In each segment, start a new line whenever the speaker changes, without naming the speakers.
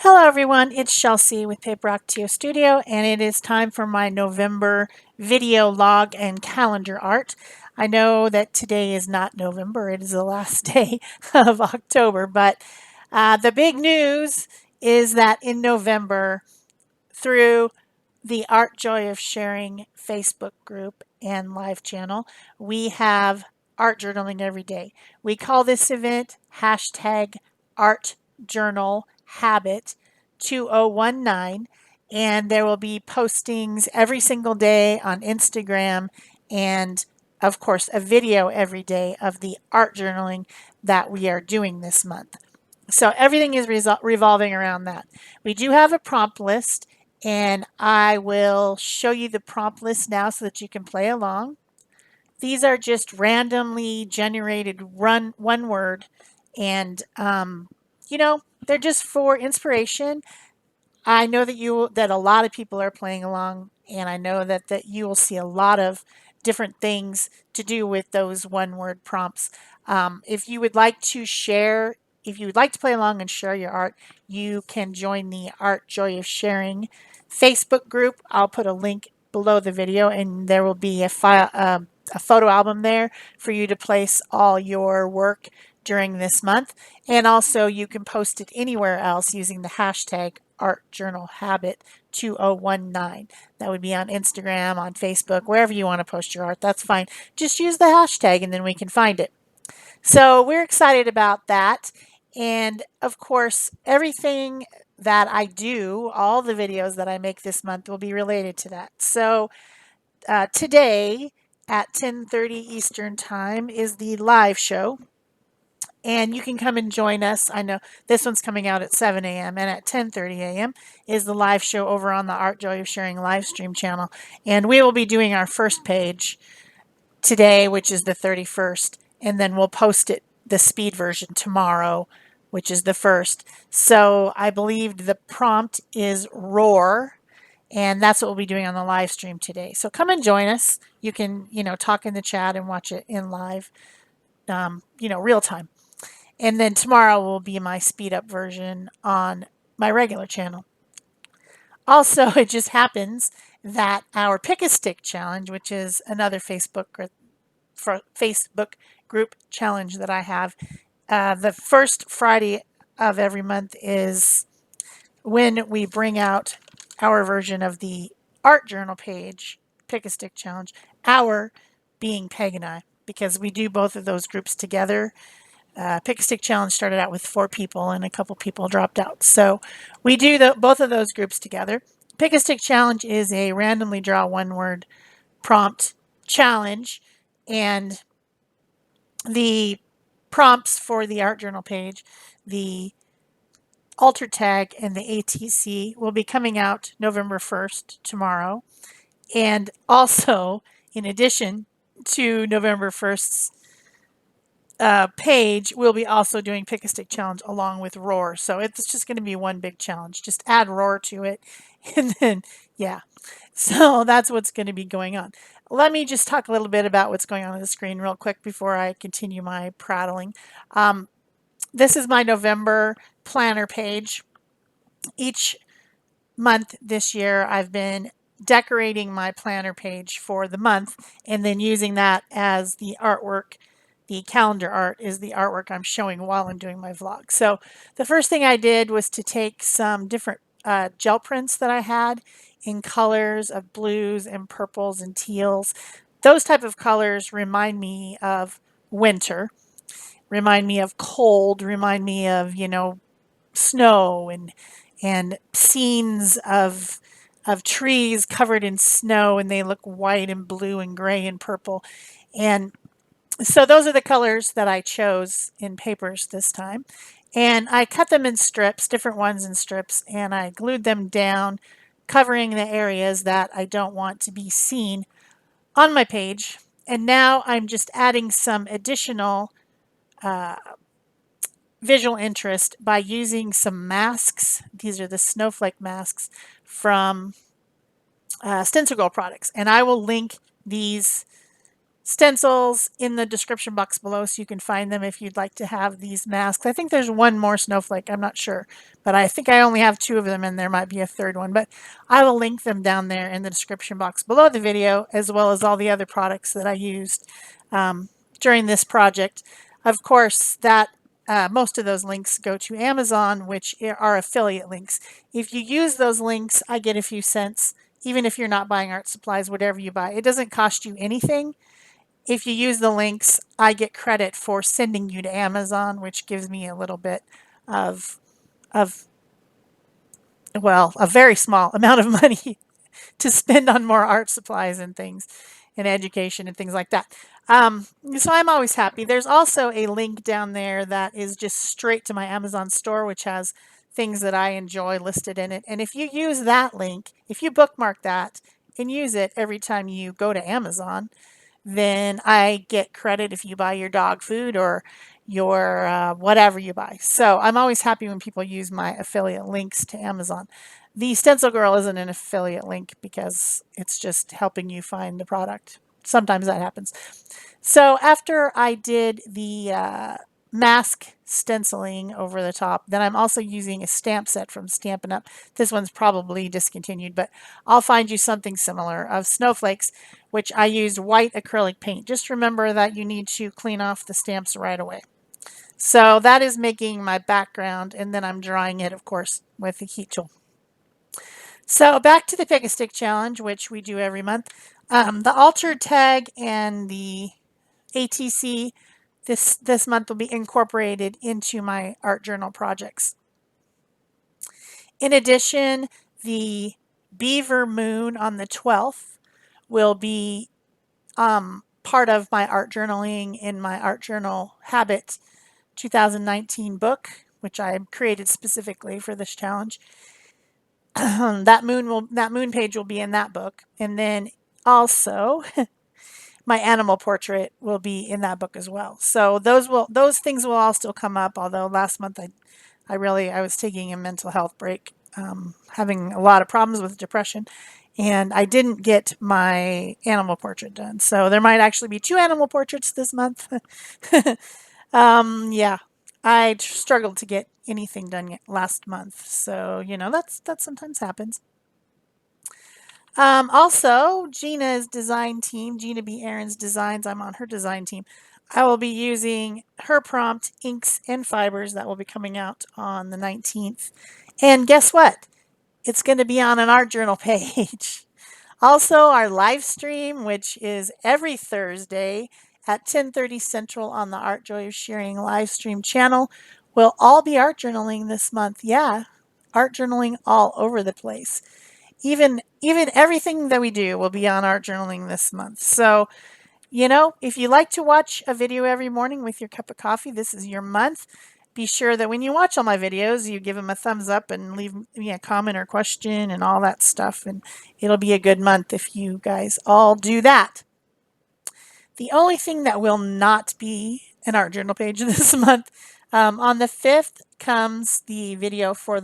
Hello everyone, it's Shel C with PaperOcotilloStudio, and it is time for my November video log and calendar art. I know that today is not November, it is the last day of October, but the big news is that in November, through the Art Joy of Sharing Facebook group and live channel, we have art journaling every day. We call this event hashtag Art Journal Habit 2019, and there will be postings every single day on Instagram and of course a video every day of the art journaling that we are doing this month. So everything is revolving around that. We do have a prompt list, and I will show you the prompt list now so that you can play along. These are just randomly generated one word, and they're just for inspiration. I know that a lot of people are playing along, and I know that you will see a lot of different things to do with those one word prompts. If you would like to share, if you would like to play along and share your art, you can join the Art Joy of Sharing Facebook group. I'll put a link below the video, and there will be a photo album there for you to place all your work during this month. And also you can post it anywhere else using the hashtag Art Journal Habit 2019. That would be on Instagram, on Facebook, wherever you want to post your art. That's fine. Just use the hashtag and then we can find it. So we're excited about that. And of course, everything that I do, all the videos that I make this month will be related to that. So today at 10:30 Eastern Time is the live show, and you can come and join us. I know this one's coming out at 7 a.m. and at 10:30 a.m. is the live show over on the Art Joy of Sharing live stream channel. And we will be doing our first page today, which is the 31st, and then we'll post it, the speed version, tomorrow, which is the 1st. So I believe the prompt is roar, and that's what we'll be doing on the live stream today. So come and join us. You can, talk in the chat and watch it in live, real time. And then tomorrow will be my speed up version on my regular channel. Also, it just happens that our Pick a Stick challenge, which is another Facebook group challenge that I have, the first Friday of every month is when we bring out our version of the art journal page, Pick a Stick challenge, our being Peg and I, because we do both of those groups together. Pick a Stick challenge started out with 4 people and a couple people dropped out. So we do both of those groups together. Pick a Stick challenge is a randomly draw one word prompt challenge, and the prompts for the art journal page, the alter tag, and the ATC will be coming out November 1st, tomorrow. And also, in addition to November 1st's page, we'll be also doing Pick a Stick challenge along with roar. So it's just going to be one big challenge. Just add roar to it, and then yeah. So that's what's going to be going on. Let me just talk a little bit about what's going on the screen real quick before I continue my prattling. This is my November planner page. Each month this year, I've been decorating my planner page for the month and then using that as the artwork. The calendar art is the artwork I'm showing while I'm doing my vlog. So the first thing I did was to take some different gel prints that I had in colors of blues and purples and teals. Those type of colors remind me of winter, remind me of cold, remind me of, snow and scenes of trees covered in snow, and they look white and blue and gray and purple. And so those are the colors that I chose in papers this time. And I cut them in strips, different ones in strips, and I glued them down, covering the areas that I don't want to be seen on my page. And now I'm just adding some additional visual interest by using some masks. These are the snowflake masks from Stencil products. And I will link these stencils in the description box below so you can find them if you'd like to have these masks. I think there's one more snowflake, I'm not sure, but I think I only have two of them and there might be a third one, but I will link them down there in the description box below the video, as well as all the other products that I used during this project. Of course, that most of those links go to Amazon, which are affiliate links. If you use those links, I get a few cents, even if you're not buying art supplies, whatever you buy. It doesn't cost you anything. If you use the links, I get credit for sending you to Amazon, which gives me a little bit of, of well, a very small amount of money to spend on more art supplies and things and education and things like that. So I'm always happy. There's also a link down there that is just straight to my Amazon store, which has things that I enjoy listed in it. And if you use that link, if you bookmark that and use it every time you go to Amazon, then I get credit if you buy your dog food or your whatever you buy. So I'm always happy when people use my affiliate links to Amazon. The Stencil Girl isn't an affiliate link because it's just helping you find the product. Sometimes that happens. So after I did the mask stenciling over the top, then I'm also using a stamp set from Stampin' Up. This one's probably discontinued, but I'll find you something similar of snowflakes, which I used white acrylic paint. Just remember that you need to clean off the stamps right away. So that is making my background, and then I'm drawing it, of course, with the heat tool. So back to the Pick a Stick challenge, which we do every month. The altered tag and the ATC this month will be incorporated into my art journal projects. In addition, the beaver moon on the 12th will be part of my art journaling in my art journal habit 2019 book, which I created specifically for this challenge. That moon page will be in that book, and then also my animal portrait will be in that book as well. So those things will all still come up. Although last month I was taking a mental health break, having a lot of problems with depression, and I didn't get my animal portrait done. So there might actually be two animal portraits this month. Yeah, I struggled to get anything done last month. So, that sometimes happens. Also, Gina's design team, Gina B. Aaron's Designs, I'm on her design team. I will be using her prompt, inks and fibers, that will be coming out on the 19th. And guess what? It's going to be on an art journal page. Also, our live stream, which is every Thursday at 10:30 Central on the Art Joy of Sharing live stream channel, will all be art journaling this month. Yeah, art journaling all over the place. Even everything that we do will be on art journaling this month. So, if you like to watch a video every morning with your cup of coffee, this is your month. Be sure that when you watch all my videos, you give them a thumbs up and leave me a comment or question and all that stuff. And it'll be a good month if you guys all do that. The only thing that will not be an art journal page this month, on the 5th comes the video for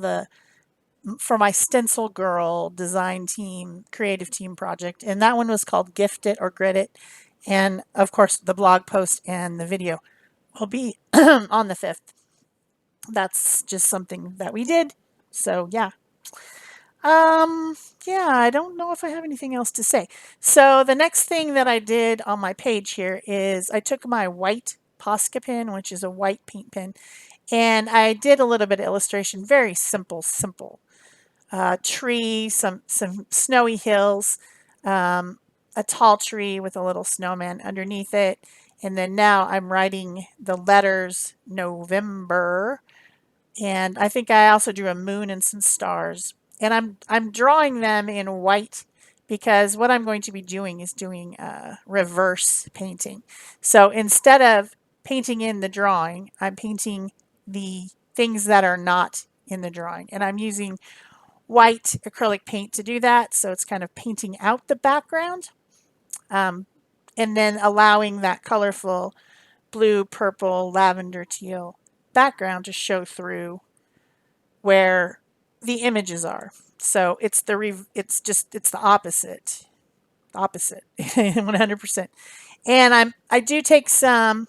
my Stencil Girl design team, creative team project. And that one was called Gift It or Grit It. And of course, the blog post and the video will be on the 5th. That's just something that we did. So, yeah. Yeah, I don't know if I have anything else to say. So the next thing that I did on my page here is I took my white Posca pen, which is a white paint pen, and I did a little bit of illustration, very simple, tree, some snowy hills, a tall tree with a little snowman underneath it. And then now I'm writing the letters November. And I think I also drew a moon and some stars. And I'm drawing them in white because what I'm going to be doing is doing reverse painting. So instead of painting in the drawing, I'm painting the things that are not in the drawing. And I'm using white acrylic paint to do that. So it's kind of painting out the background, and then allowing that colorful blue, purple, lavender, teal background to show through where the images are. So it's the opposite. opposite, 100%. And I do take some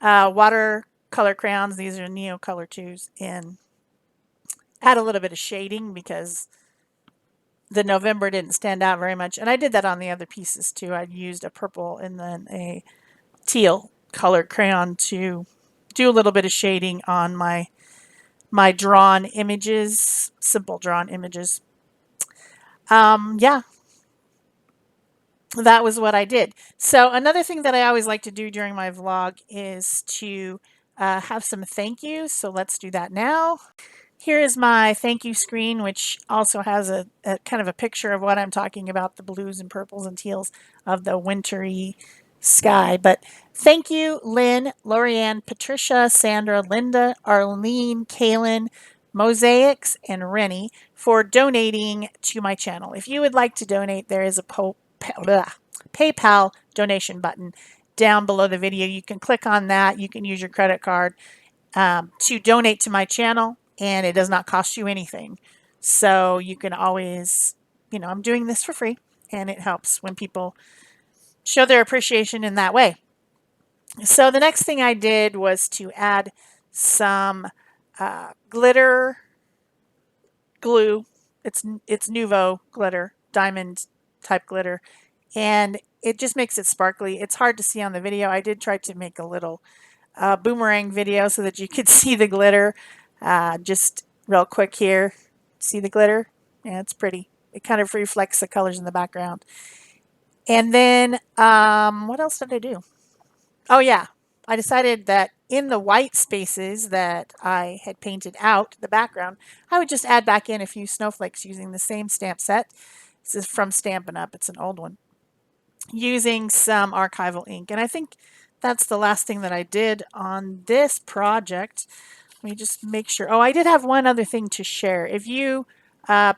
watercolor crayons. These are Neo Color 2s, and add a little bit of shading because the November didn't stand out very much. And I did that on the other pieces too. I used a purple and then a teal colored crayon to do a little bit of shading on my drawn images, simple drawn images. Yeah, that was what I did. So another thing that I always like to do during my vlog is to have some thank yous. So let's do that now. Here is my thank you screen, which also has a kind of a picture of what I'm talking about, the blues and purples and teals of the wintry sky. But thank you, Lynn, Lorianne, Patricia, Sandra, Linda, Arlene, Kaylin, Mosaics, and Rennie for donating to my channel. If you would like to donate, there is a PayPal donation button down below the video. You can click on that. You can use your credit card to donate to my channel, and it does not cost you anything. So you can always, I'm doing this for free, and it helps when people show their appreciation in that way. So the next thing I did was to add some glitter glue. It's Nuvo glitter, diamond type glitter, and it just makes it sparkly. It's hard to see on the video. I did try to make a little boomerang video so that you could see the glitter. Just real quick here. See the glitter? Yeah, it's pretty. It kind of reflects the colors in the background. And then what else did I do? Oh yeah, I decided that in the white spaces that I had painted out, the background, I would just add back in a few snowflakes using the same stamp set. This is from Stampin' Up. It's an old one. Using some archival ink. And I think that's the last thing that I did on this project. Let me just make sure. Oh, I did have one other thing to share. If you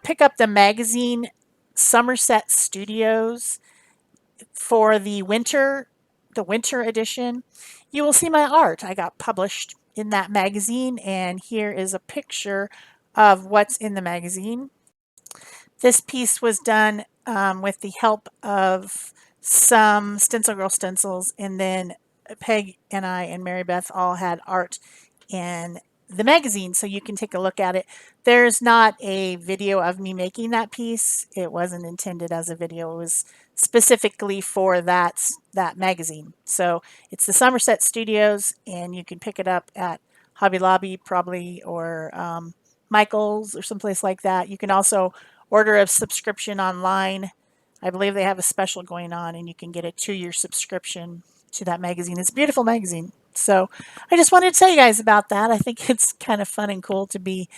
pick up the magazine Somerset Studios for the winter edition, you will see my art. I got published in that magazine, and here is a picture of what's in the magazine. This piece was done with the help of some Stencil Girl stencils, and then Peg and I and Mary Beth all had art in the magazine, so you can take a look at it. There's not a video of me making that piece. It wasn't intended as a video. It was specifically for that magazine. So it's the Somerset Studios, and you can pick it up at Hobby Lobby probably, or Michael's or someplace like that. You can also order a subscription online. I believe they have a special going on, and you can get a 2-year subscription to that magazine. It's a beautiful magazine. So I just wanted to tell you guys about that. I think it's kind of fun and cool to be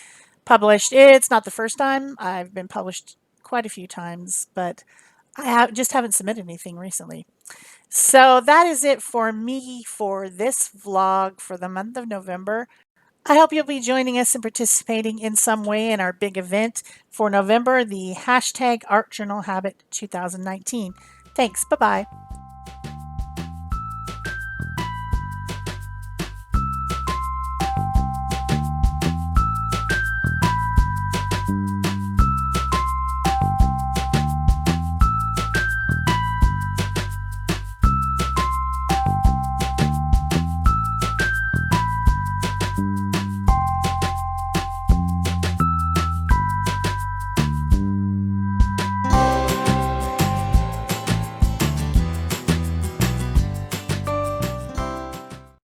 published. It's not the first time. I've been published quite a few times, but I just haven't submitted anything recently. So that is it for me for this vlog for the month of November. I hope you'll be joining us and participating in some way in our big event for November, the hashtag Art Journal Habit 2019. Thanks. Bye-bye.